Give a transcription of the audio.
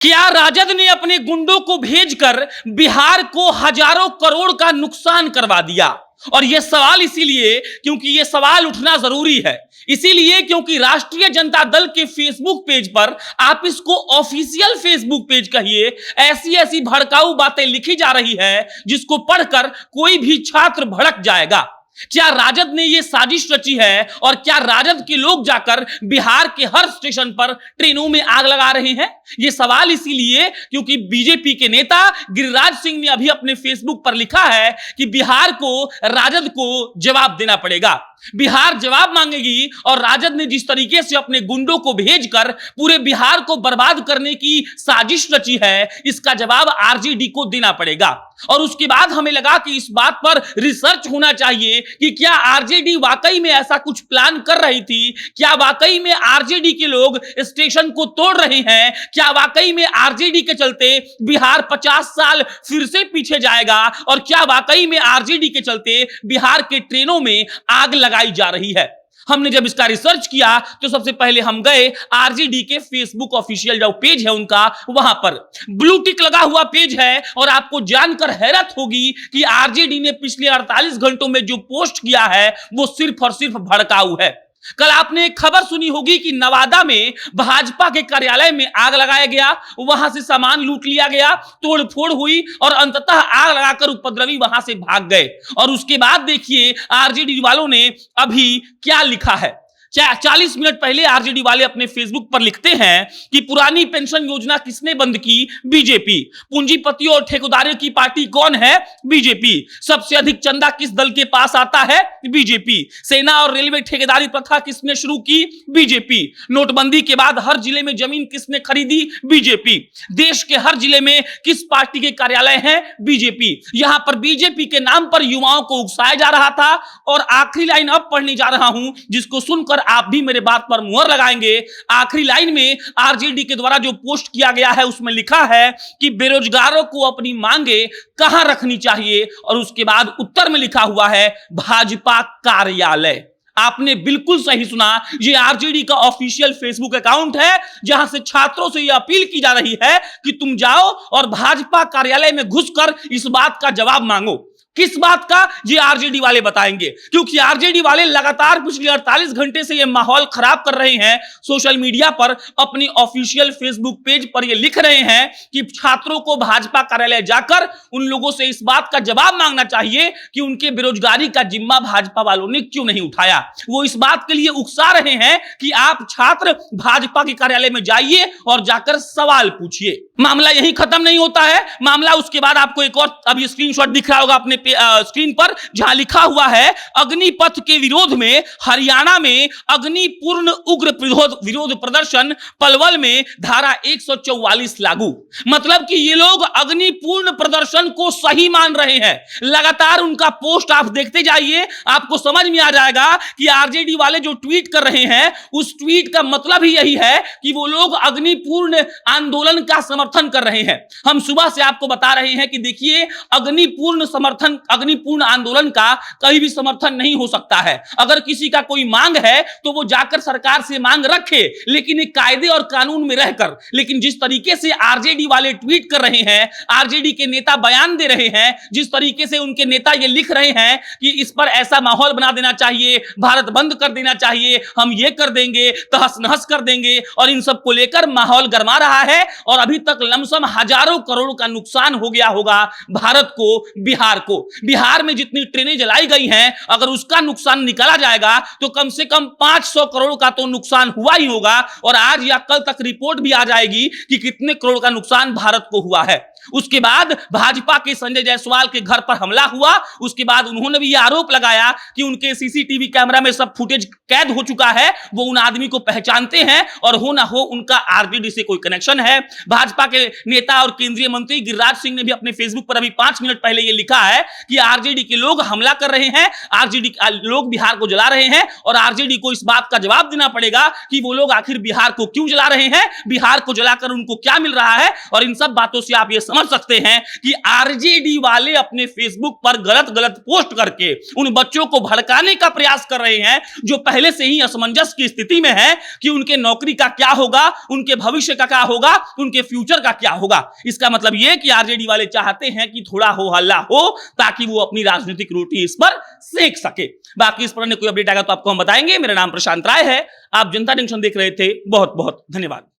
क्या राजद ने अपने गुंडों को भेजकर बिहार को हजारों करोड़ का नुकसान करवा दिया? और यह सवाल इसीलिए क्योंकि यह सवाल उठना जरूरी है, इसीलिए क्योंकि राष्ट्रीय जनता दल के फेसबुक पेज पर, आप इसको ऑफिशियल फेसबुक पेज कहिए, ऐसी ऐसी भड़काऊ बातें लिखी जा रही है जिसको पढ़कर कोई भी छात्र भड़क जाएगा। क्या राजद ने यह साजिश रची है और क्या राजद के लोग जाकर बिहार के हर स्टेशन पर ट्रेनों में आग लगा रहे हैं? यह सवाल इसीलिए क्योंकि बीजेपी के नेता गिरिराज सिंह ने अभी अपने फेसबुक पर लिखा है कि बिहार को, राजद को जवाब देना पड़ेगा। बिहार जवाब मांगेगी और राजद ने जिस तरीके से अपने गुंडों को भेजकर पूरे बिहार को बर्बाद करने की साजिश रची है, इसका जवाब आरजेडी को देना पड़ेगा। और उसके बाद हमें लगा कि इस बात पर रिसर्च होना चाहिए कि क्या आरजेडी वाकई में ऐसा कुछ प्लान कर रही थी, क्या वाकई में आरजेडी के लोग स्टेशन को तोड़ रहे हैं, क्या वाकई में आरजेडी के चलते बिहार 50 साल फिर से पीछे जाएगा, और क्या वाकई में आरजेडी के चलते बिहार के ट्रेनों में आग लगाई जा रही है। हमने जब इसका रिसर्च किया तो सबसे पहले हम गए आरजेडी के फेसबुक ऑफिशियल जो पेज है उनका, वहां पर ब्लू टिक लगा हुआ पेज है और आपको जानकर हैरत होगी कि आरजेडी ने पिछले 48 घंटों में जो पोस्ट किया है वो सिर्फ और सिर्फ भड़काऊ है। कल आपने एक खबर सुनी होगी कि नवादा में भाजपा के कार्यालय में आग लगाया गया, वहां से सामान लूट लिया गया, तोड़फोड़ हुई और अंततः आग लगाकर उपद्रवी वहां से भाग गए। और उसके बाद देखिए आरजेडी वालों ने अभी क्या लिखा है। 40 मिनट पहले आरजेडी वाले अपने फेसबुक पर लिखते हैं कि पुरानी पेंशन योजना किसने बंद की? बीजेपी। पूंजीपतियों और ठेकेदारों की पार्टी कौन है? बीजेपी। सबसे अधिक चंदा किस दल के पास आता है? बीजेपी। सेना और रेलवे ठेकेदारी प्रथा किसने शुरू की? बीजेपी। नोटबंदी के बाद हर जिले में जमीन किसने खरीदी? बीजेपी। देश के हर जिले में किस पार्टी के कार्यालय हैं? बीजेपी। यहां पर बीजेपी के नाम पर युवाओं को उकसाया जा रहा था। और आखिरी लाइन अब पढ़ने जा रहा हूं जिसको सुनकर आप भी मेरे बात पर मुहर लगाएंगे। आखिरी लाइन में आरजेडी के द्वारा जो पोस्ट किया गया है उसमें लिखा है कि बेरोजगारों को अपनी मांगे कहां रखनी चाहिए, और उसके बाद उत्तर में लिखा हुआ है भाजपा कार्यालय। आपने बिल्कुल सही सुना, ये आरजेडी का ऑफिशियल फेसबुक अकाउंट है जहां से छात्रों से यह अपील की जा रही है कि तुम जाओ और भाजपा कार्यालय में घुसकर इस बात का जवाब मांगो। किस बात का? ये आरजेडी वाले बताएंगे, क्योंकि आरजेडी वाले लगातार पिछले 48 घंटे से ये माहौल खराब कर रहे हैं। सोशल मीडिया पर अपने ऑफिशियल फेसबुक पेज पर ये लिख रहे हैं कि छात्रों को भाजपा कार्यालय जाकर उन लोगों से इस बात का जवाब मांगना चाहिए कि उनके बेरोजगारी का जिम्मा भाजपा वालों ने क्यों नहीं उठाया। वो इस बात के लिए उकसा रहे हैं कि आप छात्र भाजपा के कार्यालय में जाइए और जाकर सवाल पूछिए। मामला यही खत्म नहीं होता है। मामला उसके बाद आपको एक और अभी स्क्रीनशॉट दिख रहा होगा अपने स्क्रीन पर, जहां लिखा हुआ है अग्निपथ के विरोध में हरियाणा में अग्निपूर्ण उग्र विरोध प्रदर्शन, पलवल में धारा 144 लागू। मतलब कि ये लोग अग्निपूर्ण प्रदर्शन को सही मान रहे हैं। लगातार उनका पोस्ट आप देखते जाइए, आपको समझ में आ जाएगा कि आरजेडी वाले जो ट्वीट कर रहे हैं उस ट्वीट का मतलब ही यही है कि वो लोग अग्निपूर्ण आंदोलन का समर्थन कर रहे हैं। हम सुबह से आपको बता रहे हैं कि देखिए अग्निपूर्ण आंदोलन का कहीं भी समर्थन नहीं हो सकता है। अगर किसी का कोई मांग है तो वो जाकर सरकार से मांग रखे, लेकिन एक कायदे और कानून में रहकर। लेकिन जिस तरीके से आरजेडी वाले ट्वीट कर रहे हैं, आरजेडी के नेता बयान दे रहे हैं, जिस तरीके से उनके नेता ये लिख रहे हैं कि इस पर ऐसा माहौल बना देना चाहिए, भारत बंद कर देना चाहिए, हम ये कर देंगे, तहस नहस कर देंगे, और इन सब को लेकर माहौल गरमा रहा है। और अभी तक लमसम हजारों करोड़ का नुकसान हो गया होगा भारत को, बिहार को। बिहार में जितनी ट्रेनें जलाई गई हैं, अगर उसका नुकसान निकाला जाएगा तो कम से कम 500 करोड़ का तो नुकसान हुआ ही होगा। और आज या कल तक रिपोर्ट भी आ जाएगी कि कितने करोड़ का नुकसान भारत को हुआ है। उसके बाद भाजपा के संजय जायसवाल के घर पर हमला हुआ। उसके बाद उन्होंने भी यह आरोप लगाया कि उनके सीसीटीवी कैमरा में सब फुटेज कैद हो चुका है, वो उन आदमी को पहचानते हैं और हो ना हो उनका आरजेडी से कोई कनेक्शन है। भाजपा के नेता और केंद्रीय मंत्री गिरिराज सिंह ने भी अपने फेसबुक पर अभी 5 मिनट पहले यह लिखा है कि आरजेडी के लोग हमला कर रहे हैं, आरजेडी लोग बिहार को जला रहे हैं, और आरजेडी को इस बात का जवाब देना पड़ेगा कि वो लोग आखिर बिहार को क्यों जला रहे हैं, बिहार को जलाकर उनको क्या मिल रहा है। और इन सब बातों से आप ये समझ समझ सकते हैं कि आरजेडी वाले अपने फेसबुक पर गलत गलत पोस्ट करके उन बच्चों को भड़काने का प्रयास कर रहे हैं जो पहले से ही असमंजस की स्थिति में है कि उनके नौकरी का क्या होगा, उनके भविष्य का क्या होगा, उनके फ्यूचर का क्या होगा। इसका मतलब यह कि आरजेडी वाले चाहते हैं कि थोड़ा हो हल्ला हो ताकि वो अपनी राजनीतिक रोटी इस पर सेक सके। बाकी इस पर कोई अपडेट आएगा तो आपको हम बताएंगे। मेरा नाम प्रशांत राय है, आप जनता जंक्शन देख रहे थे। बहुत बहुत धन्यवाद।